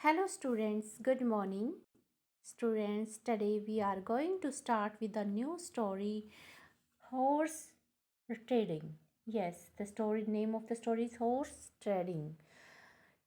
Hello students, good morning. Students, today we are going to start with a new story, Horse Trading. Yes, the story name of the story is Horse Trading.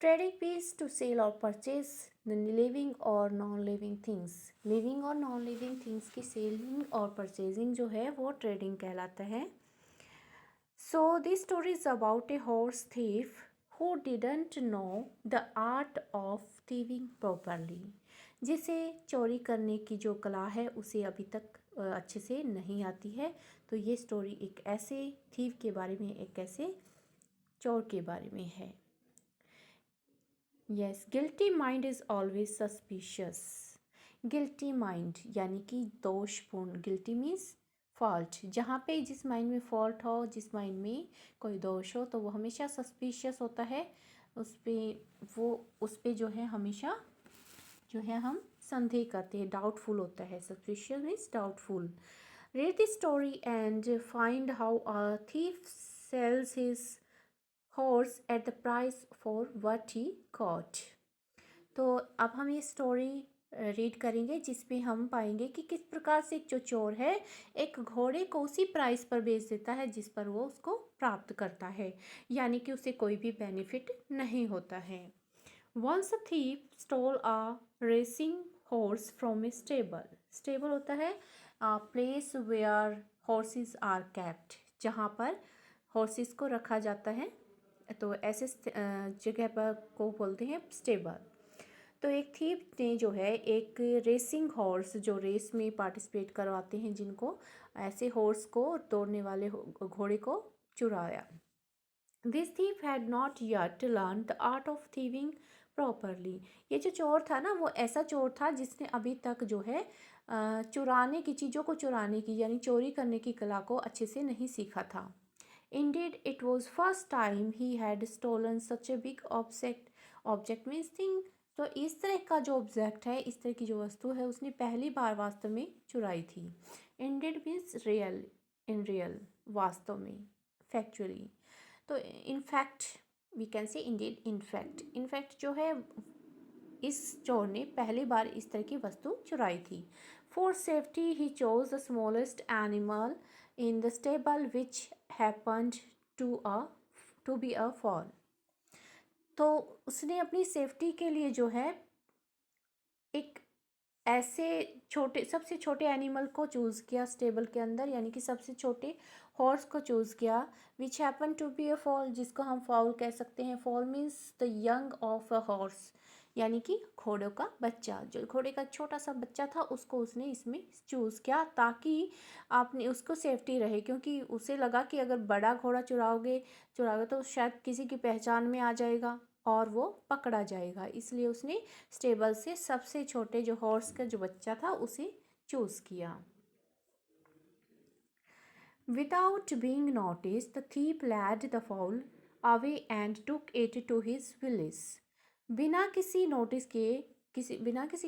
Trading means to sell or purchase the living or non-living things. Living और non-living things की selling और purchasing जो है वो trading कहलाता है. So this story is about a horse thief who didn't know the art of thieving properly. जिसे चोरी करने की जो कला है उसे अभी तक अच्छे से नहीं आती है. तो ये स्टोरी एक ऐसे थीव के बारे में, एक ऐसे चोर के बारे में है. Yes, guilty mind is always suspicious. Guilty mind यानी कि दोषपूर्ण. Guilty means fault. जहाँ पे जिस माइंड में फॉल्ट हो, जिस माइंड में कोई दोष हो, तो वो हमेशा सस्पिशियस होता है. उस पे जो है हमेशा जो है हम संदेह करते हैं. डाउटफुल होता है. Suspicious means doubtful. Read the story and find how a thief sales his horse at the price for what he caught. तो अब हम ये स्टोरी रीड करेंगे जिसमें हम पाएंगे कि किस प्रकार से एक जो चोर है एक घोड़े को उसी प्राइस पर बेच देता है जिस पर वो उसको प्राप्त करता है, यानी कि उसे कोई भी बेनिफिट नहीं होता है. Once a thief stole a racing horse from a stable. Stable होता है place where horses are kept, जहाँ पर horses को रखा जाता है. तो ऐसे जगह पर को बोलते हैं स्टेबल. तो एक थीफ ने जो है एक रेसिंग हॉर्स, जो रेस में पार्टिसिपेट करवाते हैं जिनको, ऐसे हॉर्स को दौड़ने वाले घोड़े को चुराया. This thief had not yet learn the art of thieving properly. ये जो चोर था ना, वो ऐसा चोर था जिसने अभी तक जो है चुराने की चीज़ों को चुराने की यानी चोरी करने की कला को अच्छे से नहीं सीखा था. Indeed, it was first time he had stolen such a big object. Object means thing. तो इस तरह का जो ऑब्जेक्ट है, इस तरह की जो वस्तु है, उसने पहली बार वास्तव में चुराई थी. Indeed means real, in real, वास्तव में, factually. तो in fact we can say indeed, in fact. In fact जो है इस चोर ने पहली बार इस तरह की वस्तु चुराई थी. For safety he chose the smallest animal in the stable which happened to be a foal. तो उसने अपनी सेफ्टी के लिए जो है एक ऐसे सबसे छोटे एनिमल को चूज़ किया स्टेबल के अंदर, यानी कि सबसे छोटे हॉर्स को चूज़ किया. Which happen to be a fall, जिसको हम फॉल कह सकते हैं. Fall means the young of a horse, यानी कि घोड़ों का बच्चा. जो घोड़े का छोटा सा बच्चा था उसको उसने इसमें चूज़ किया ताकि आपने उसको सेफ्टी रहे, क्योंकि उसे लगा कि अगर बड़ा घोड़ा चुराओगे तो शायद किसी की पहचान में आ जाएगा और वो पकड़ा जाएगा. इसलिए उसने स्टेबल से सबसे छोटे जो हॉर्स का जो बच्चा था उसे चूज़ किया. Without being noticed, the thief led the fowl away and took it to his village. बिना किसी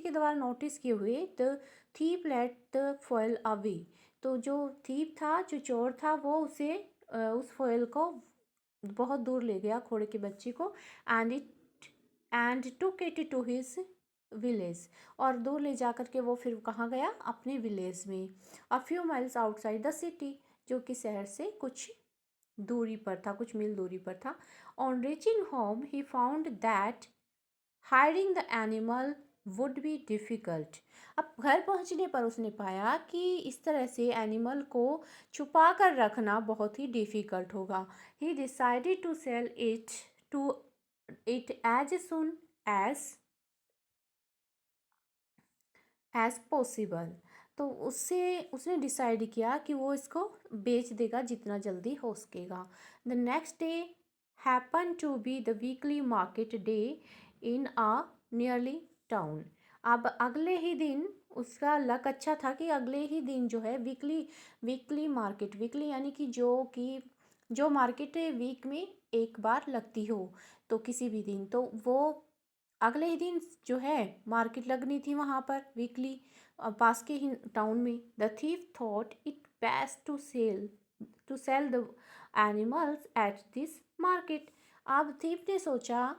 के द्वारा नोटिस किए हुए the thief let the foil away. तो जो थीप था, जो चोर था, वो उसे उस फॉयल को बहुत दूर ले गया, घोड़े के बच्चे को. And took it to his village. और दूर ले जा कर के वो फिर कहाँ गया, अपने विलेज में. A few miles outside the city, जो कि शहर से कुछ दूरी पर था, कुछ मील दूरी पर था. On reaching home he found that hiding the animal would be difficult. अब घर पहुंचने पर उसने पाया कि इस तरह से एनिमल को छुपा कर रखना बहुत ही डिफ़िकल्ट होगा. He decided to sell it as soon as possible. तो उसने डिसाइड किया कि वो इसको बेच देगा जितना जल्दी हो सकेगा. The next day happen to be the weekly market day in a nearly town. अब अगले ही दिन उसका लक अच्छा था कि अगले ही दिन जो है वीकली मार्केट, वीकली यानी कि जो मार्केट वीक में एक बार लगती हो, तो किसी भी दिन, तो वो अगले ही दिन जो है मार्केट लगनी थी वहाँ पर वीकली पास के ही टाउन में. The thief thought it best to sell the animals at this market. अब थीफ ने सोचा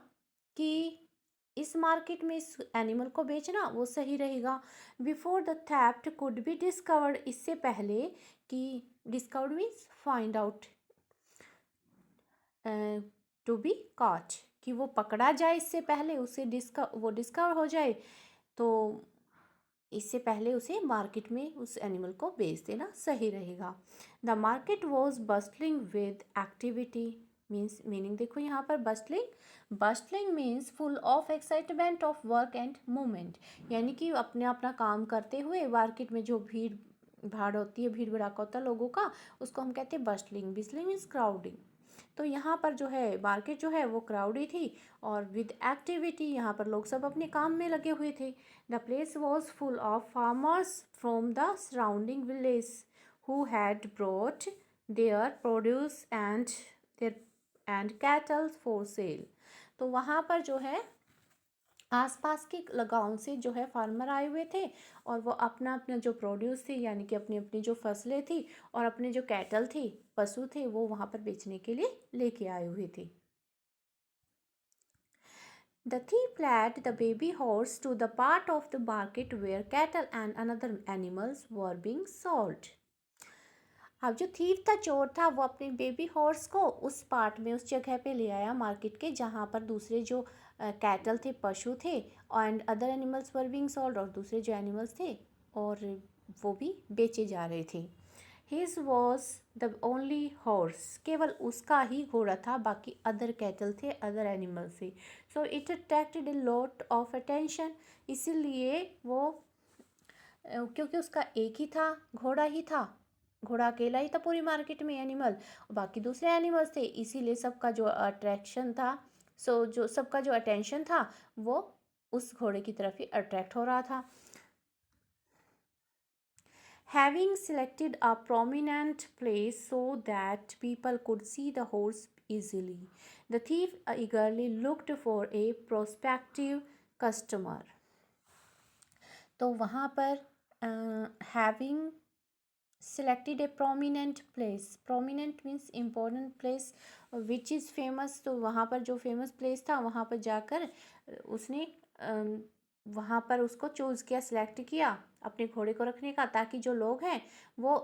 कि इस मार्केट में इस एनिमल को बेचना वो सही रहेगा। Before the theft could be discovered, इससे पहले कि discovered means find out, to be caught, कि वो पकड़ा जाए इससे पहले उसे वो डिस्कवर हो जाए, तो इससे पहले उसे मार्केट में उस एनिमल को बेच देना सही रहेगा। The market was bustling with activity, means meaning देखो यहाँ पर bustling, bustling means full of excitement of work and movement, यानी कि अपने अपना काम करते हुए मार्केट में जो भीड़ भाड़ होती है, भीड़ भड़ाका होता है लोगों का, उसको हम कहते हैं बस्टलिंग। बिस्टलिंग means crowding. तो यहाँ पर जो है मार्केट जो है वो क्राउडी थी और विद एक्टिविटी, यहाँ पर लोग सब अपने काम में लगे हुए थे। The place was full of farmers from the surrounding village who had brought there produce and cattle for sale. तो वहाँ पर जो है आसपास के गाँव से जो है फार्मर आए हुए थे और वो अपना अपना जो प्रोड्यूस थी, यानी कि अपनी अपनी जो फसलें थी और अपने जो कैटल थी, पशु थे, वो वहाँ पर बेचने के लिए लेके आए हुए थे। The thief led the baby horse to the part of the market where cattle and another animals were being sold. अब जो थीफ था, चोर था, वो अपने बेबी हॉर्स को उस पार्ट में, उस जगह पे ले आया मार्केट के जहाँ पर दूसरे जो कैटल थे, पशु थे, and other animals were being sold, और दूसरे जो एनिमल्स थे और वो भी बेचे जा रहे थे। His was the only horse, केवल उसका ही घोड़ा था, बाकी अदर कैटल थे, अदर एनिमल्स थे। So it attracted a lot of attention, इसीलिए वो क्योंकि उसका एक ही था, घोड़ा ही था, घोड़ा अकेला ही था पूरी मार्केट में एनिमल, बाकी दूसरे एनिमल्स थे, इसीलिए सबका जो अट्रैक्शन था, जो सबका जो अटेंशन था वो उस घोड़े की तरफ ही अट्रैक्ट हो रहा था। Having selected a prominent place so that people could see the horse easily, the thief eagerly looked for a prospective customer. तो वहाँ पर having selected a prominent place, prominent means important place which is famous, तो वहाँ पर जो famous place था वहाँ पर जाकर उसने वहाँ पर उसको चूज़ किया, सिलेक्ट किया अपने घोड़े को रखने का, ताकि जो लोग हैं वो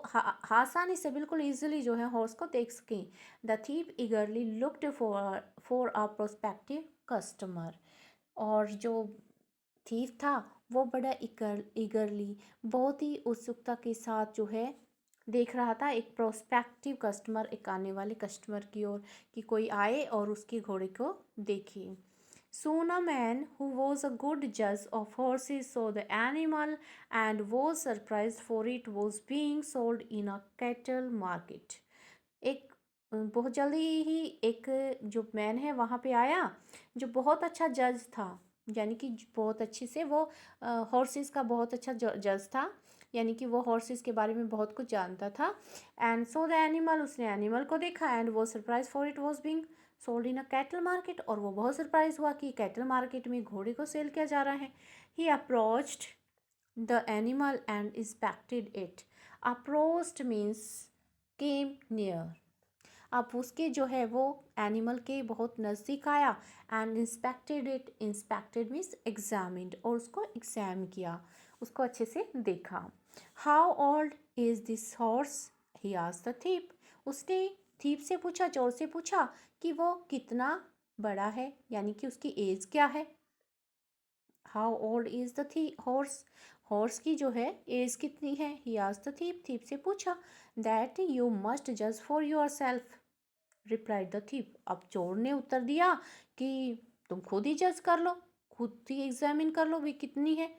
आसानी से बिल्कुल ईजिली जो है हॉर्स को देख सकें। The thief ईगरली looked for a prospective customer, और जो थीफ था वो बड़ा ईगरली, बहुत ही उत्सुकता के साथ जो है देख रहा था एक प्रोस्पेक्टिव कस्टमर, एक आने वाले कस्टमर की ओर, कि कोई आए और उसके घोड़े को देखे। Soon a man who was a good judge of horses saw the animal and was surprised, for it was being sold in a cattle market. एक बहुत जल्दी ही एक जो मैन है वहाँ पे आया जो बहुत अच्छा जज था, यानी कि बहुत अच्छे से वो हॉर्सेस का बहुत अच्छा जज था, यानी कि वो हॉर्सेस के बारे में बहुत कुछ जानता था। एंड सो द एनिमल, उसने एनिमल को देखा, एंड वो surprise for it was being sold in a cattle market, और वो बहुत सरप्राइज हुआ कि कैटल मार्केट में घोड़े को सेल किया जा रहा है। He approached the animal and inspected it. Approached means came near, अब उसके जो है वो एनिमल के बहुत नज़दीक आया, and inspected it, inspected means examined, और उसको एग्जाम किया, उसको अच्छे से देखा। How old is this horse, he asked the thief, उसने थीप से पूछा, चोर से पूछा कि वो कितना बड़ा है, यानी कि उसकी एज क्या है। How old is the horse, horse की जो है एज कितनी है। He asked the thief, thief से पूछा। दैट यू मस्ट जज for your self, replied the thief, अब चोर ने उत्तर दिया कि तुम खुद ही जज कर लो, खुद ही एग्जामिन कर लो भी कितनी है।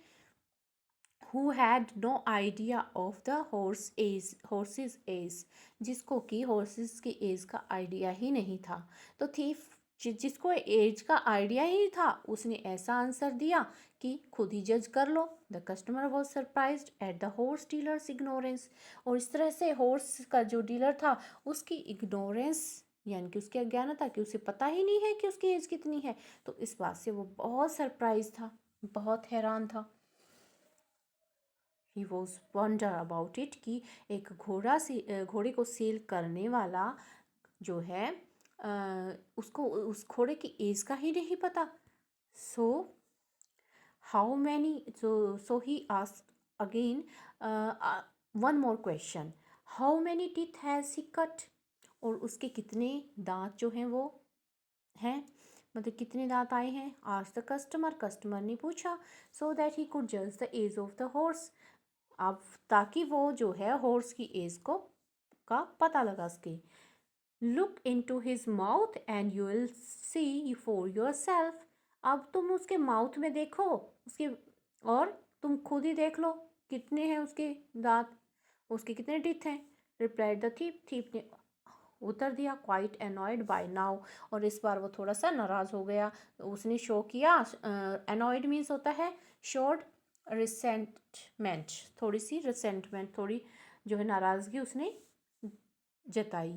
Who had no idea of the horses age, जिसको कि हॉर्सेस की एज का आइडिया ही नहीं था। तो थीफ जिसको एज का आइडिया ही था उसने ऐसा आंसर दिया कि खुद ही जज कर लो। The customer was surprised at the horse dealer's ignorance, और इस तरह से हॉर्स का जो डीलर था उसकी इग्नोरेंस, यानी कि उसकी अज्ञानता, कि उसे पता ही नहीं है कि उसकी एज कितनी है, तो इस बात से वो बहुत सरप्राइज था, बहुत हैरान था। He was wonder about it, कि एक घोड़े को सेल करने वाला जो है उसको उस घोड़े की एज का ही नहीं पता। सो how many, so he asked again one more question, how many teeth has he cut, और उसके कितने दांत जो हैं वो हैं, मतलब कितने दांत आए हैं, आज द कस्टमर ने पूछा, सो दैट ही कुड जज the age of the horse, अब ताकि वो जो है हॉर्स की एज को का पता लगा सके, look into his mouth and you will see for yourself, अब तुम उसके माउथ में देखो उसके, और तुम खुद ही देख लो कितने हैं उसके दांत, उसके कितने टीथ हैं, रिप्लाइड द थीप, थीप ने उत्तर दिया, क्वाइट एनॉयड बाय नाउ, और इस बार वो थोड़ा सा नाराज़ हो गया, उसने शो किया, एनॉयड मीन्स होता है शोड रिसेंटमेंट, थोड़ी सी रिसेंटमेंट, थोड़ी जो है नाराज़गी उसने जताई।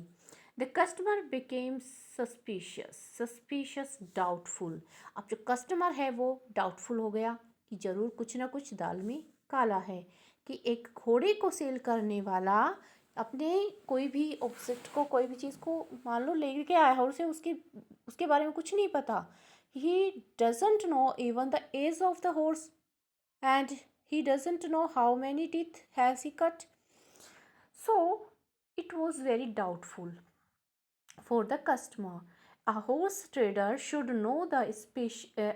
The customer became suspicious doubtful, अब जो कस्टमर है वो डाउटफुल हो गया कि ज़रूर कुछ ना कुछ दाल में काला है, कि एक घोड़े को सेल करने वाला अपने कोई भी ऑब्जेक्ट को, कोई भी चीज़ को मान लो लेके आया है और उसे उसके बारे में कुछ नहीं पता, he doesn't know even the age of the horse and he doesn't know how many teeth has he cut, so it was very doubtful for the customer. A horse trader should know the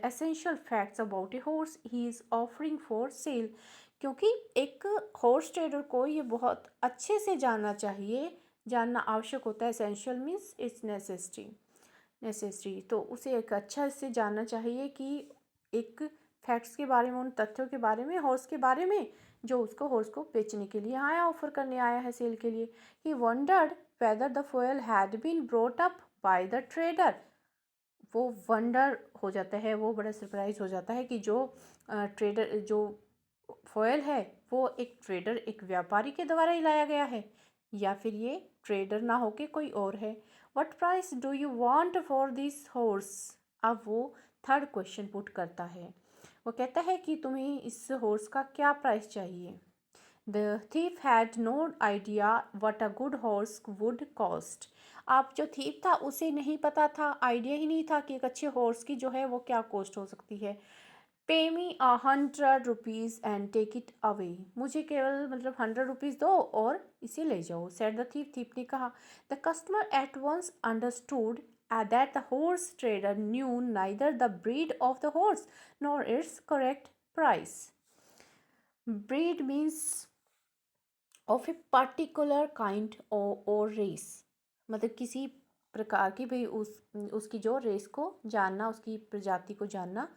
essential facts about a horse he is offering for sale. क्योंकि एक horse trader को ये बहुत अच्छे से जानना चाहिए, जानना आवश्यक होता है, एसेंशियल मीन्स इट्स नेसेसरी, तो उसे एक अच्छा से जानना चाहिए कि एक फैक्ट्स के बारे में, उन तथ्यों के बारे में, हॉर्स के बारे में जो उसको हॉर्स को बेचने के लिए आया, ऑफर करने आया है, सेल के लिए। ही wandered whether the foil had been brought up by the trader, वो वंडर हो जाता है, वो बड़ा सरप्राइज हो जाता है कि जो ट्रेडर, जो फॉयल है वो एक ट्रेडर, एक व्यापारी के द्वारा ही लाया गया है, या फिर ये ट्रेडर ना होके कोई और है। What price do you want for this horse, अब वो थर्ड क्वेश्चन पुट करता है, वो कहता है कि तुम्हें इस हॉर्स का क्या प्राइस चाहिए। The thief had no idea what a good horse would cost. अब जो thief था उसे नहीं पता था, आइडिया ही नहीं था कि एक अच्छे हॉर्स की जो है वो क्या कॉस्ट हो सकती है। Pay me 100 rupees and take it away, मुझे केवल मतलब 100 रुपीज़ दो और इसे ले जाओ, सेड द थीफ, थीफ ने कहा। The customer at once understood that the horse trader knew neither the breed of the horse nor its correct price. Breed means of a particular kind और race, मतलब किसी प्रकार की भाई उसकी जो रेस को जानना, उसकी प्रजाति को जानना,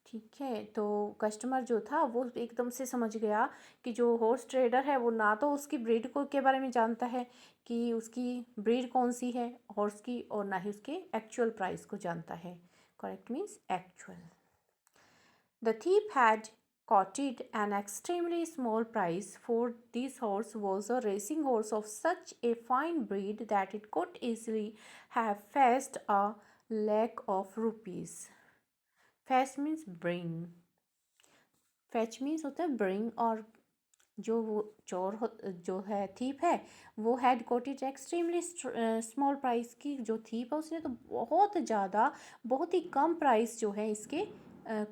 ठीक है। तो कस्टमर जो था वो एकदम से समझ गया कि जो हॉर्स ट्रेडर है वो ना तो उसकी ब्रीड को के बारे में जानता है कि उसकी ब्रीड कौन सी है हॉर्स की, और ना ही उसके एक्चुअल प्राइस को जानता है। Correct means actual. The thief had quoted an extremely small price for this horse, was a racing horse of such a fine breed that it could easily have fetched a lakh of rupees. Fetch means bring. Fetch means होता है bring, और जो वो जो है thief है वो had coated extremely small price की, जो थीप है उसने तो बहुत ज़्यादा, बहुत ही कम प्राइस जो है इसके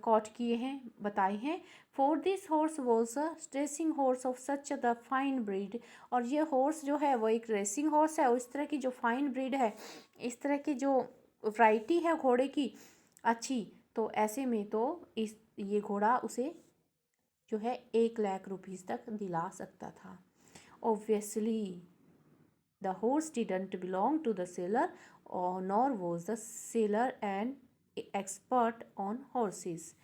कॉट किए हैं, बताए हैं। For this horse was a racing horse of such the fine breed, और ये हॉर्स जो है वो एक रेसिंग हॉर्स है, और इस तरह की जो फाइन ब्रीड है, इस तरह की जो वैरायटी है घोड़े की अच्छी, तो ऐसे में तो इस ये घोड़ा उसे जो है 1 लाख रुपीज़ तक दिला सकता था। Obviously the horse didn't belong to the seller, और nor was the seller and expert on horses,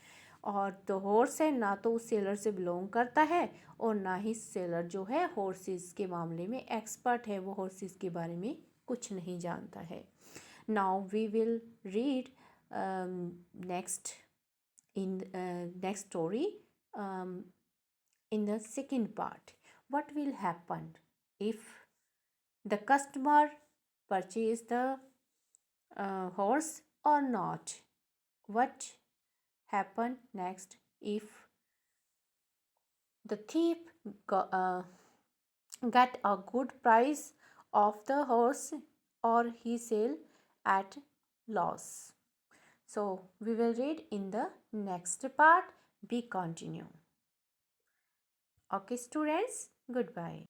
और द हॉर्स है ना तो उस सेलर से बिलोंग करता है, और ना ही सेलर जो है हॉर्सेस के मामले में एक्सपर्ट है, वो हॉर्सेस के बारे में कुछ नहीं जानता है। Now we will read next in next story, um, in the second part. What will happen if the customer purchase the horse or not? What happen next if the thief get a good price of the horse, or he sell at loss? So we will read in the next part. be continue. Okay, students, goodbye.